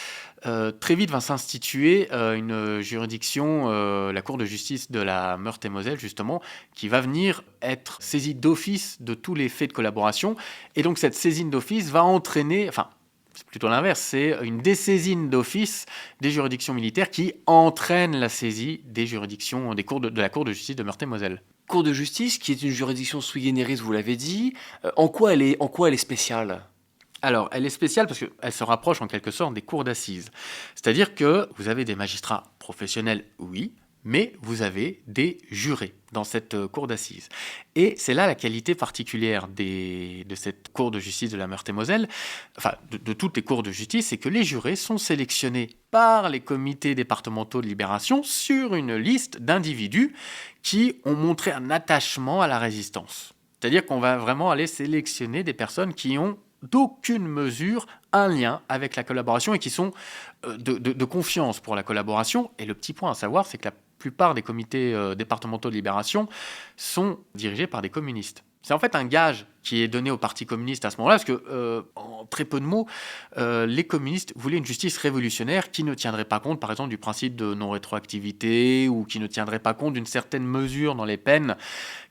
très vite va s'instituer une juridiction, la Cour de justice de la Meurthe-et-Moselle justement, qui va venir être saisie d'office de tous les faits de collaboration. Et donc cette saisine d'office va entraîner... C'est plutôt l'inverse, c'est une dessaisine d'office des juridictions militaires qui entraîne la saisie des juridictions de la Cour de justice de Meurthe-et-Moselle. Cour de justice, qui est une juridiction sui generis, vous l'avez dit, en quoi elle est spéciale? Alors, elle est spéciale parce qu'elle se rapproche en quelque sorte des cours d'assises. C'est-à-dire que vous avez des magistrats professionnels, oui, mais vous avez des jurés dans cette cour d'assises. Et c'est là la qualité particulière de cette cour de justice de la Meurthe-et-Moselle, enfin de toutes les cours de justice, c'est que les jurés sont sélectionnés par les comités départementaux de libération sur une liste d'individus qui ont montré un attachement à la résistance. C'est-à-dire qu'on va vraiment aller sélectionner des personnes qui ont d'aucune mesure un lien avec la collaboration et qui sont de confiance pour la collaboration. Et le petit point à savoir, c'est que la plupart des comités départementaux de libération sont dirigés par des communistes. C'est en fait un gage qui est donné au Parti communiste à ce moment-là, parce que, en très peu de mots, les communistes voulaient une justice révolutionnaire qui ne tiendrait pas compte, par exemple, du principe de non-rétroactivité ou qui ne tiendrait pas compte d'une certaine mesure dans les peines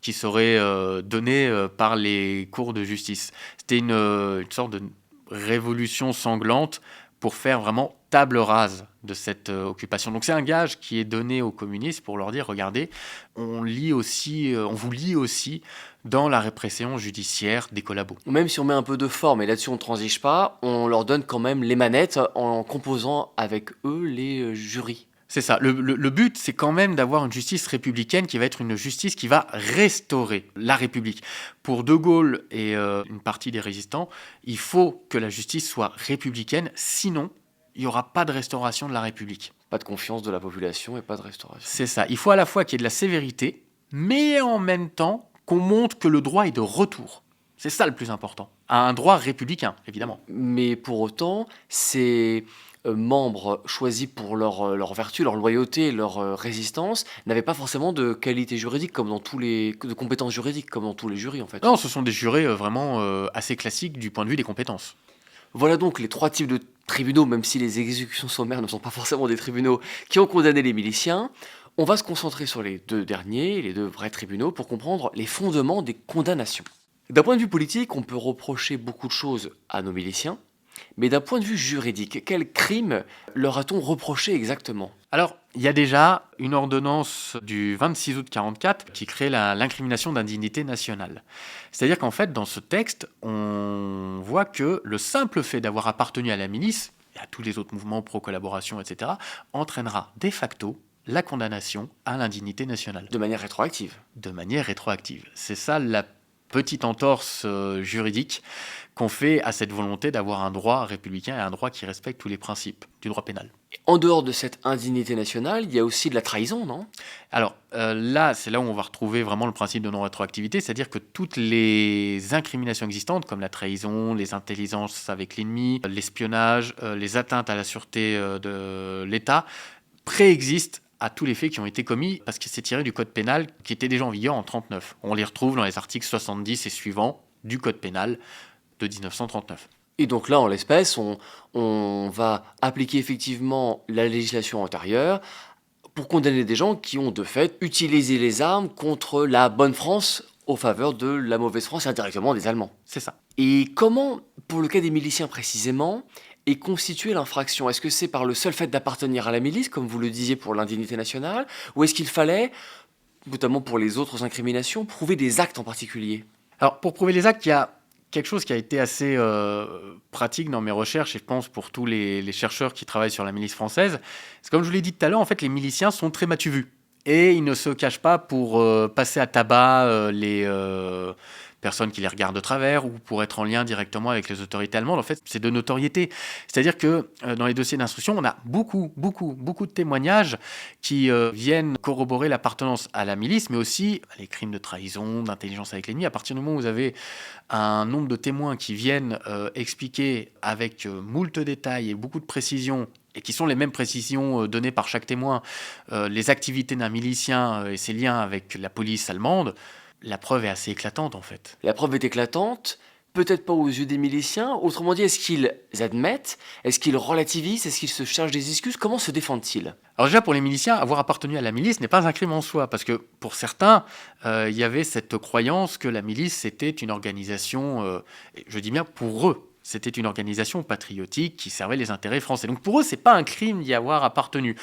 qui seraient données par les cours de justice. C'était une sorte de révolution sanglante pour faire vraiment table rase de cette occupation. Donc c'est un gage qui est donné aux communistes pour leur dire, regardez, on vous lit aussi dans la répression judiciaire des collabos. Même si on met un peu de forme, et là-dessus on ne transige pas, on leur donne quand même les manettes en composant avec eux les jurys. C'est ça. Le but, c'est quand même d'avoir une justice républicaine qui va être une justice qui va restaurer la République. Pour De Gaulle et une partie des résistants, il faut que la justice soit républicaine, sinon il n'y aura pas de restauration de la République. Pas de confiance de la population et pas de restauration. C'est ça. Il faut à la fois qu'il y ait de la sévérité, mais en même temps qu'on montre que le droit est de retour. C'est ça le plus important. Un droit républicain, évidemment. Mais pour autant, ces membres choisis pour leur vertu, leur loyauté, leur résistance, n'avaient pas forcément de qualité juridique de compétences juridiques comme dans tous les jurys en fait. Non, ce sont des jurés vraiment assez classiques du point de vue des compétences. Voilà donc les 3 types de tribunaux, même si les exécutions sommaires ne sont pas forcément des tribunaux qui ont condamné les miliciens. On va se concentrer sur les 2 derniers, les 2 vrais tribunaux, pour comprendre les fondements des condamnations. D'un point de vue politique, on peut reprocher beaucoup de choses à nos miliciens, mais d'un point de vue juridique, quel crime leur a-t-on reproché exactement ? Alors, il y a déjà une ordonnance du 26 août 1944 qui crée l'incrimination d'indignité nationale. C'est-à-dire qu'en fait, dans ce texte, on voit que le simple fait d'avoir appartenu à la milice, et à tous les autres mouvements pro-collaboration, etc., entraînera de facto la condamnation à l'indignité nationale. De manière rétroactive. De manière rétroactive. C'est ça la petite entorse juridique qu'on fait à cette volonté d'avoir un droit républicain et un droit qui respecte tous les principes du droit pénal. En dehors de cette indignité nationale, il y a aussi de la trahison, non ? Alors là, c'est là où on va retrouver vraiment le principe de non-rétroactivité, c'est-à-dire que toutes les incriminations existantes, comme la trahison, les intelligences avec l'ennemi, l'espionnage, les atteintes à la sûreté de l'État, préexistent à tous les faits qui ont été commis, parce que c'est tiré du code pénal qui était déjà en vigueur en 1939. On les retrouve dans les articles 70 et suivants du code pénal de 1939. Et donc là, en l'espèce, on va appliquer effectivement la législation antérieure pour condamner des gens qui ont de fait utilisé les armes contre la bonne France au faveur de la mauvaise France et indirectement des Allemands. C'est ça. Et comment, pour le cas des miliciens précisément, est constituée l'infraction ? Est-ce que c'est par le seul fait d'appartenir à la milice, comme vous le disiez pour l'indignité nationale, ou est-ce qu'il fallait, notamment pour les autres incriminations, prouver des actes en particulier ? Alors, pour prouver les actes, il y a quelque chose qui a été assez pratique dans mes recherches, et je pense pour tous les chercheurs qui travaillent sur la milice française. C'est comme je vous l'ai dit tout à l'heure, en fait, les miliciens sont très m'as-tu vu. Et ils ne se cachent pas pour passer à tabac les personnes qui les regardent de travers ou pour être en lien directement avec les autorités allemandes. En fait, c'est de notoriété. C'est-à-dire que dans les dossiers d'instruction, on a beaucoup de témoignages qui viennent corroborer l'appartenance à la milice, mais aussi à les crimes de trahison, d'intelligence avec l'ennemi. À partir du moment où vous avez un nombre de témoins qui viennent expliquer avec moult détails et beaucoup de précision, et qui sont les mêmes précisions données par chaque témoin, les activités d'un milicien et ses liens avec la police allemande, la preuve est assez éclatante en fait. La preuve est éclatante, peut-être pas aux yeux des miliciens. Autrement dit, est-ce qu'ils admettent ? Est-ce qu'ils relativisent ? Est-ce qu'ils se cherchent des excuses ? Comment se défendent-ils ? Alors déjà, pour les miliciens, avoir appartenu à la milice n'est pas un crime en soi, parce que pour certains, il y avait cette croyance que la milice, c'était une organisation, je dis bien pour eux, c'était une organisation patriotique qui servait les intérêts français. Donc pour eux, c'est pas un crime d'y avoir appartenu.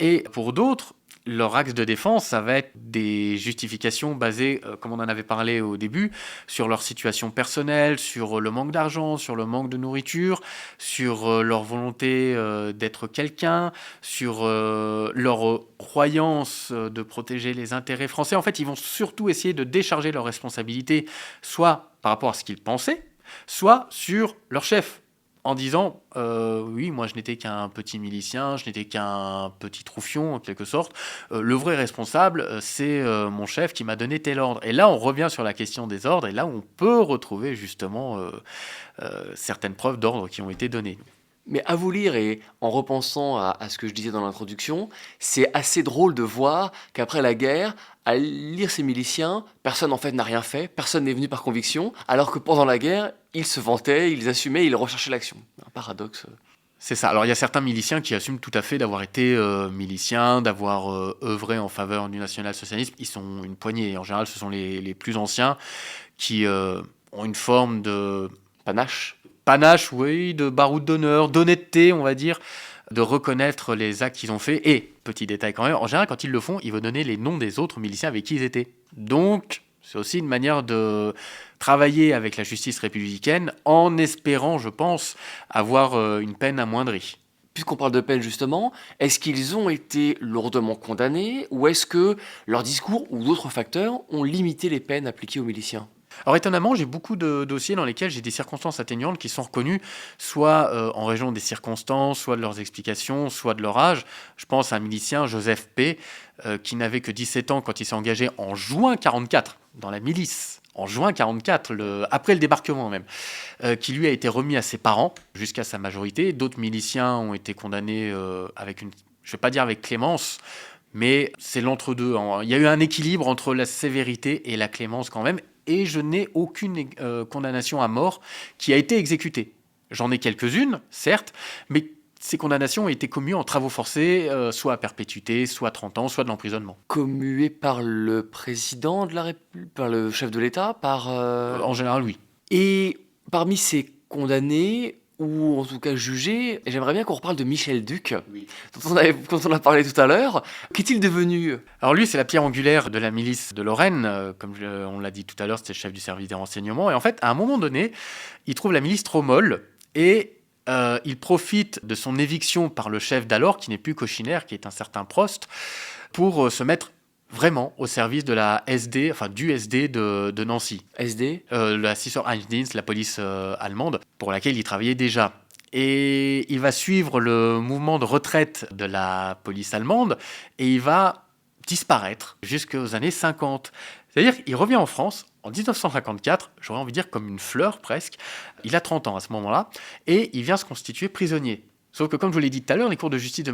Et pour d'autres, leur axe de défense, ça va être des justifications basées, comme on en avait parlé au début, sur leur situation personnelle, sur le manque d'argent, sur le manque de nourriture, sur leur volonté d'être quelqu'un, sur leur croyance de protéger les intérêts français. En fait, ils vont surtout essayer de décharger leurs responsabilités, soit par rapport à ce qu'ils pensaient, soit sur leur chef, en disant oui, moi je n'étais qu'un petit milicien, je n'étais qu'un petit troufion en quelque sorte. Le vrai responsable, c'est mon chef qui m'a donné tel ordre. Et là, on revient sur la question des ordres, et là, on peut retrouver justement certaines preuves d'ordre qui ont été données. Mais à vous lire et en repensant à ce que je disais dans l'introduction, c'est assez drôle de voir qu'après la guerre, à lire ces miliciens, personne en fait n'a rien fait, personne n'est venu par conviction, alors que pendant la guerre, ils se vantaient, ils assumaient, ils recherchaient l'action. Un paradoxe. C'est ça. Alors il y a certains miliciens qui assument tout à fait d'avoir été miliciens, d'avoir œuvré en faveur du national-socialisme. Ils sont une poignée, et en général ce sont les plus anciens qui ont une forme de Panache. panache, oui, de baroud d'honneur, d'honnêteté, on va dire, de reconnaître les actes qu'ils ont faits. Et, petit détail quand même, en général, quand ils le font, ils vont donner les noms des autres miliciens avec qui ils étaient. Donc, c'est aussi une manière de travailler avec la justice républicaine en espérant, je pense, avoir une peine amoindrie. Puisqu'on parle de peine justement, est-ce qu'ils ont été lourdement condamnés ou est-ce que leur discours ou d'autres facteurs ont limité les peines appliquées aux miliciens ? Alors étonnamment, j'ai beaucoup de dossiers dans lesquels j'ai des circonstances atténuantes qui sont reconnues, soit en raison des circonstances, soit de leurs explications, soit de leur âge. Je pense à un milicien, Joseph P., qui n'avait que 17 ans quand il s'est engagé en juin 1944 dans la milice. En juin 1944, après le débarquement même, qui lui a été remis à ses parents jusqu'à sa majorité. D'autres miliciens ont été condamnés avec une, je ne vais pas dire avec clémence, mais c'est l'entre-deux. Il y a eu un équilibre entre la sévérité et la clémence quand même, et je n'ai aucune condamnation à mort qui a été exécutée. J'en ai quelques-unes, certes, mais ces condamnations ont été commuées en travaux forcés, soit à perpétuité, soit à 30 ans, soit de l'emprisonnement. Commués par le président de la République, par le chef de l'État, par... En général, oui. Et parmi ces condamnés, ou en tout cas jugés, j'aimerais bien qu'on reparle de Michel Duc, Oui. dont on a parlé tout à l'heure. Qu'est-il devenu ? Alors lui, c'est la pierre angulaire de la milice de Lorraine. Comme on l'a dit tout à l'heure, c'était le chef du service des renseignements. Et en fait, à un moment donné, il trouve la milice trop molle et il profite de son éviction par le chef d'alors, qui n'est plus Cochinère, qui est un certain Prost, pour se mettre vraiment au service de la SD, enfin du SD de Nancy. SD ? La Sicherheitsdienst, la police allemande, pour laquelle il travaillait déjà. Et il va suivre le mouvement de retraite de la police allemande et il va disparaître jusqu'aux années 50. C'est-à-dire qu'il revient en France en 1954, j'aurais envie de dire comme une fleur presque. Il a 30 ans à ce moment-là et il vient se constituer prisonnier. Sauf que, comme je vous l'ai dit tout à l'heure, les cours de justice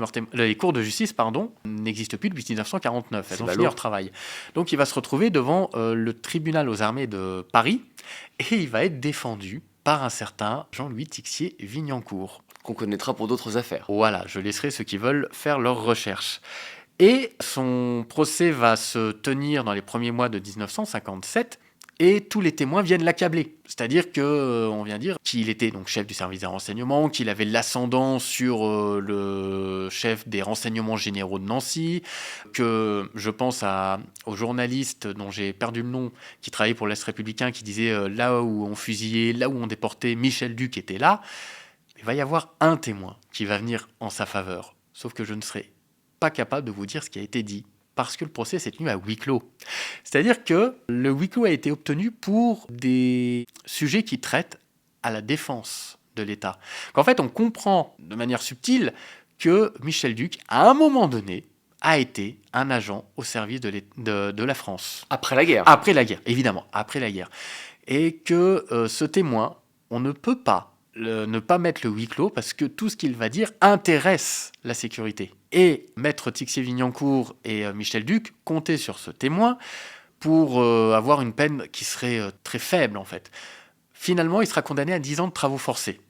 n'existent plus depuis 1949. Elles ont fini leur travail. Donc il va se retrouver devant le tribunal aux armées de Paris et il va être défendu par un certain Jean-Louis Tixier-Vignancourt. Qu'on connaîtra pour d'autres affaires. Voilà, je laisserai ceux qui veulent faire leurs recherches. Et son procès va se tenir dans les premiers mois de 1957 et tous les témoins viennent l'accabler. C'est-à-dire qu'on vient dire qu'il était donc chef du service des renseignements, qu'il avait l'ascendant sur le chef des renseignements généraux de Nancy, que je pense au journaliste dont j'ai perdu le nom, qui travaillait pour l'Est républicain, qui disait là où on fusillait, là où on déportait, Michel Duc était là. Il va y avoir un témoin qui va venir en sa faveur. Sauf que je ne serai pas capable de vous dire ce qui a été dit, parce que le procès s'est tenu à huis clos. C'est-à-dire que le huis clos a été obtenu pour des sujets qui traitent à la défense de l'État. Qu'en fait, on comprend de manière subtile que Michel Duc, à un moment donné, a été un agent au service de la France. Après la guerre. Après la guerre, évidemment, après la guerre. Et que ce témoin, on ne peut pas ne pas mettre le huis clos parce que tout ce qu'il va dire intéresse la sécurité. Et Maître Tixier-Vignancourt et Michel Duc comptaient sur ce témoin pour avoir une peine qui serait très faible en fait. Finalement, il sera condamné à 10 ans de travaux forcés.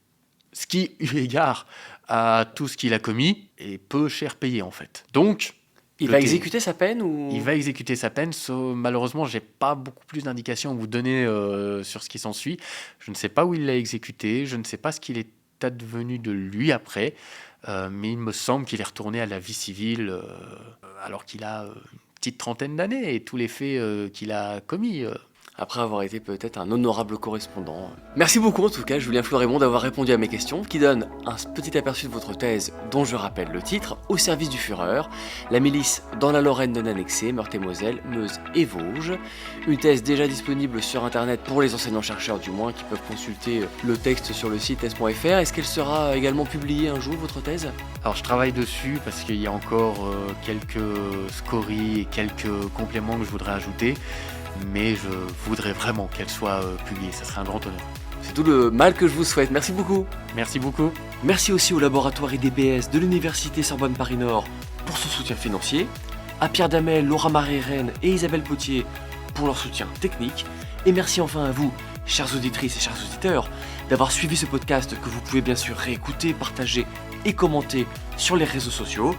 Ce qui, eu égard à tout ce qu'il a commis, est peu cher payé en fait. Donc, il va exécuter sa peine ou... Il va exécuter sa peine. Malheureusement, je n'ai pas beaucoup plus d'indications à vous donner sur ce qui s'ensuit. Je ne sais pas où il l'a exécuté. Je ne sais pas ce qu'il est advenu de lui après. Mais il me semble qu'il est retourné à la vie civile alors qu'il a une petite trentaine d'années et tous les faits qu'il a commis. Après avoir été peut-être un honorable correspondant. Merci beaucoup en tout cas, Julien Florémont, d'avoir répondu à mes questions, qui donne un petit aperçu de votre thèse, dont je rappelle le titre, Au service du Führer, la milice dans la Lorraine non annexée, Meurthe-et-Moselle, Meuse et Vosges. Une thèse déjà disponible sur internet pour les enseignants-chercheurs du moins, qui peuvent consulter le texte sur le site thèse.fr. Est-ce qu'elle sera également publiée un jour, votre thèse ? Alors je travaille dessus parce qu'il y a encore quelques scories et quelques compléments que je voudrais ajouter. Mais je voudrais vraiment qu'elle soit publiée, ça serait un grand honneur. C'est tout le mal que je vous souhaite, merci beaucoup. Merci beaucoup. Merci aussi au laboratoire IDPS de l'Université Sorbonne Paris-Nord pour son soutien financier, à Pierre Damel, Laura Marie-Rennes et Isabelle Potier pour leur soutien technique, et merci enfin à vous, chères auditrices et chers auditeurs, d'avoir suivi ce podcast que vous pouvez bien sûr réécouter, partager et commenter sur les réseaux sociaux.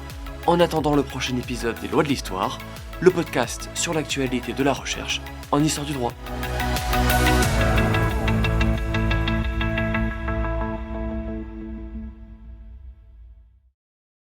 En attendant le prochain épisode des Lois de l'Histoire, le podcast sur l'actualité de la recherche en histoire du droit.